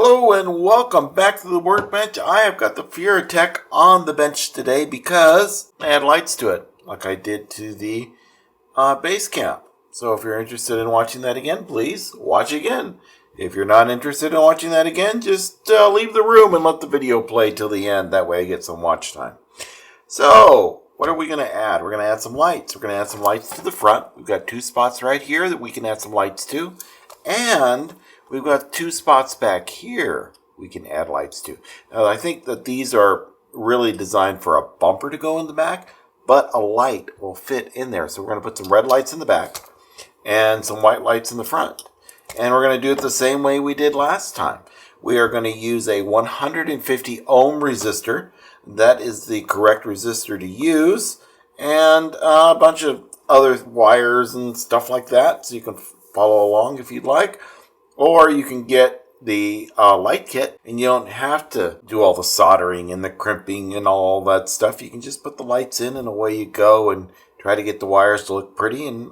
Hello and welcome back to the workbench. I have got the Furitek on the bench today because I add lights to it, like I did to the base camp. So if you're interested in watching that again, please watch again. If you're not interested in watching that again, just leave the room and let the video play till the end. That way I get some watch time. So what are we going to add? We're going to add some lights. We're going to add some lights to the front. We've got two spots right here that we can add some lights to. And we've got two spots back here we can add lights to. Now, I think that these are really designed for a bumper to go in the back, but a light will fit in there. So we're going to put some red lights in the back and some white lights in the front. And we're going to do it the same way we did last time. We are going to use a 150 ohm resistor. That is the correct resistor to use. And a bunch of other wires and stuff like that, so you can follow along if you'd like. Or you can get the light kit, and you don't have to do all the soldering and the crimping and all that stuff. You can just put the lights in and away you go and try to get the wires to look pretty and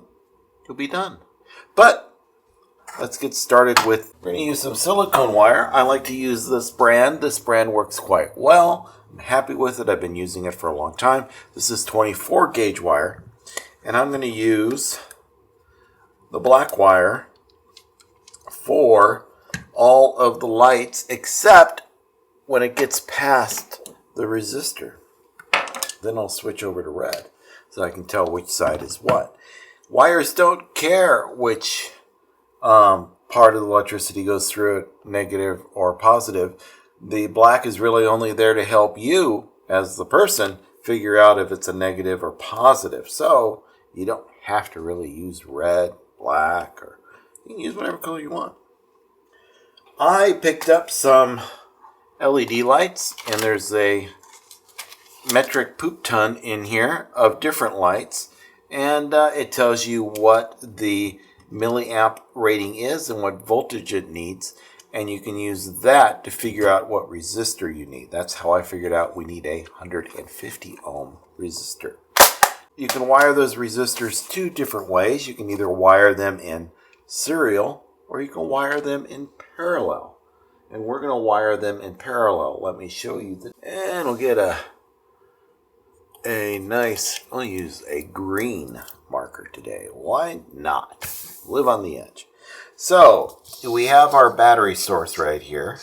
you'll be done. But let's get started with, we're going to use some silicone wire. I like to use this brand. This brand works quite well. I'm happy with it. I've been using it for a long time. This is 24 gauge wire. And I'm going to use the black wire for all of the lights except when it gets past the resistor. Then I'll switch over to red so I can tell which side is what. Wires don't care which part of the electricity goes through it, negative or positive. The black is really only there to help you as the person figure out if it's a negative or positive. So you don't have to really use red, black, or you can use whatever color you want. I picked up some LED lights, and there's a metric poop ton in here of different lights, and it tells you what the milliamp rating is and what voltage it needs, and you can use that to figure out what resistor you need. That's how I figured out we need a 150 ohm resistor. You can wire those resistors two different ways. You can either wire them in serial or you can wire them in parallel. And we're going to wire them in parallel. Let me show you this. And we'll get a nice, I'll use a green marker today. Why not? Live on the edge. So we have our battery source right here.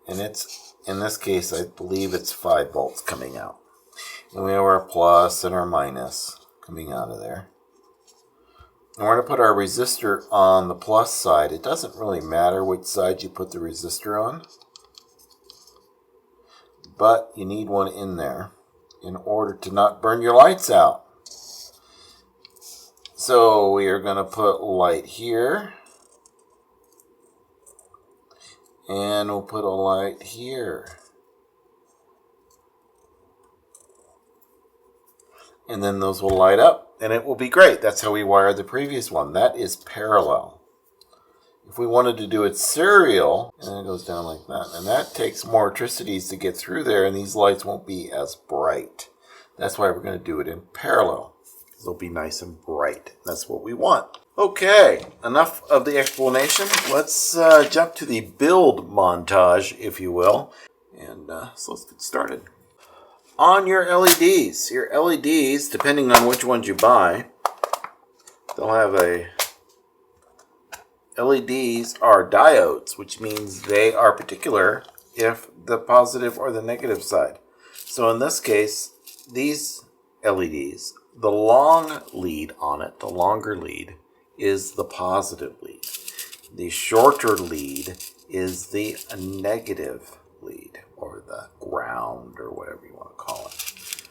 And it's, in this case, I believe it's 5 volts coming out. And we have our plus and our minus coming out of there. And we're going to put our resistor on the plus side. It doesn't really matter which side you put the resistor on, but you need one in there in order to not burn your lights out. So we are going to put light here, and we'll put a light here. And then those will light up, and it will be great. That's how we wired the previous one. That is parallel. If we wanted to do it serial, and it goes down like that, and that takes more electricity to get through there, and these lights won't be as bright. That's why we're going to do it in parallel. They'll be nice and bright. That's what we want. Okay, enough of the explanation. Let's jump to the build montage, if you will. And so let's get started. On your LEDs, depending on which ones you buy, they'll have LEDs are diodes, which means they are particular if the positive or the negative side. So in this case, these LEDs, the long lead on it, the longer lead, is the positive lead. The shorter lead is the negative lead, or the ground, or whatever you want to call it.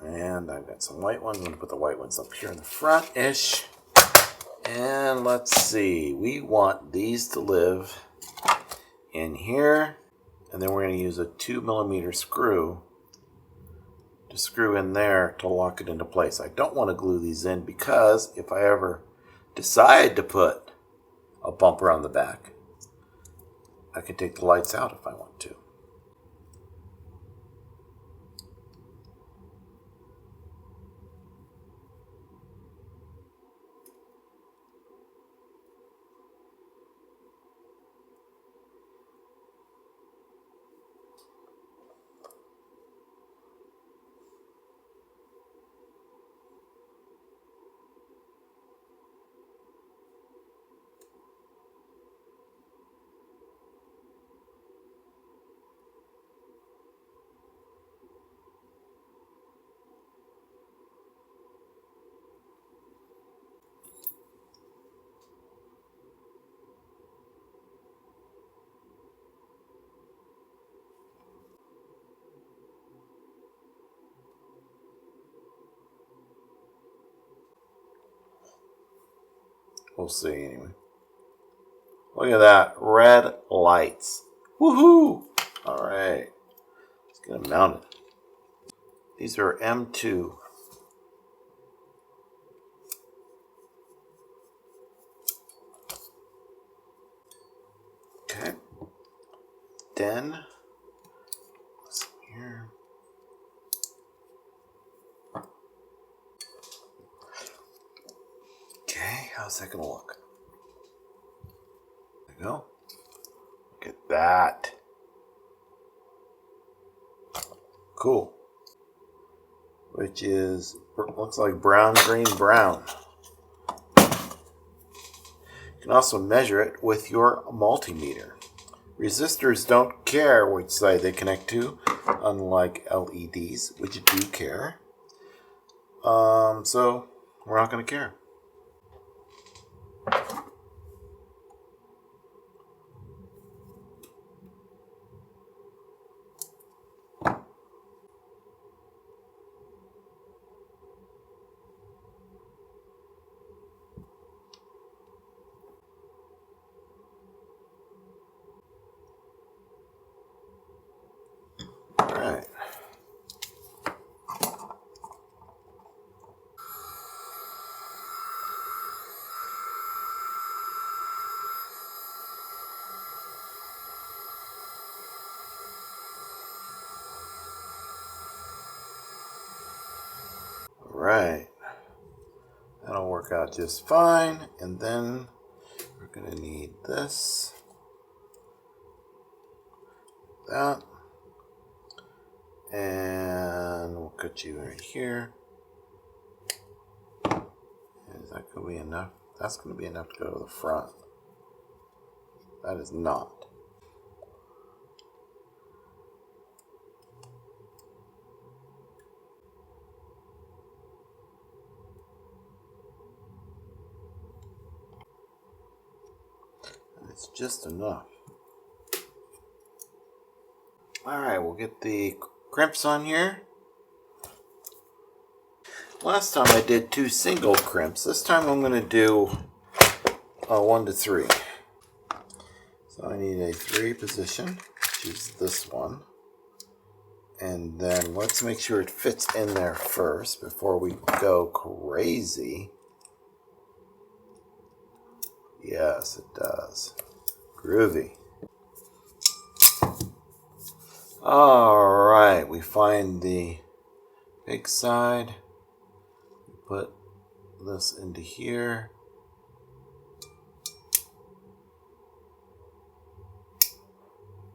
And I've got some white ones. I'm going to put the white ones up here in the front-ish. And let's see. We want these to live in here. And then we're going to use a 2mm screw to screw in there to lock it into place. I don't want to glue these in because if I ever decide to put a bumper on the back, I can take the lights out if I want to. We'll see anyway. Look at that. Red lights. Woohoo! Alright. Let's get them mounted. These are M2. Okay. Then, let's see here. Okay, how's that gonna look? There you go. Look at that. Cool. Which is, looks like brown, green, brown. You can also measure it with your multimeter. Resistors don't care which side they connect to, unlike LEDs, which do care. So we're not going to care. Alright. Right. That'll work out just fine. And then we're going to need this, that, and we'll cut you right here. Is that going to be enough? That's going to be enough to go to the front. That is not. It's just enough. Alright, we'll get the crimps on here. Last time I did 2 single crimps. This time I'm going to do 1 to 3. So I need a 3 position, which is this one. And then let's make sure it fits in there first before we go crazy. Yes, it does. Groovy. Alright, we find the big side. We put this into here.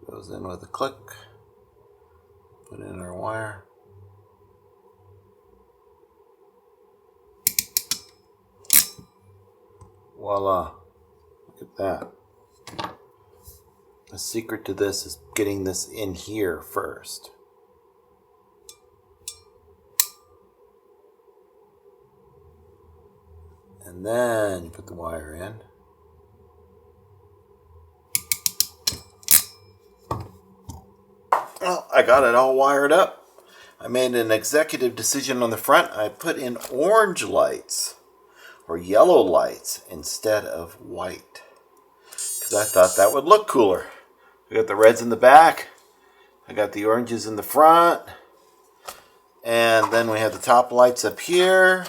Goes in with a click. Put in our wire. Voila. Look at that. The secret to this is getting this in here first. And then you put the wire in. Well, I got it all wired up. I made an executive decision on the front. I put in orange lights or yellow lights instead of white, because I thought that would look cooler. I got the reds in the back, I got the oranges in the front, and then we have the top lights up here.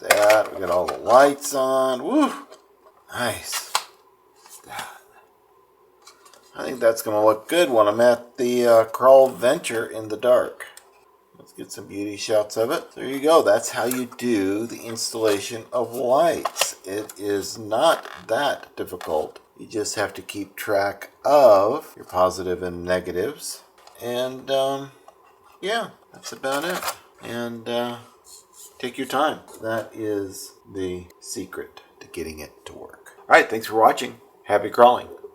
That, we got all the lights on. Woo! Nice. I think that's going to look good when I'm at the Crawl Venture in the dark. Let's get some beauty shots of it. There you go. That's how you do the installation of lights. It is not that difficult. You just have to keep track of your positive and negatives. And yeah, that's about it. And take your time. That is the secret to getting it to work. All right, thanks for watching. Happy crawling.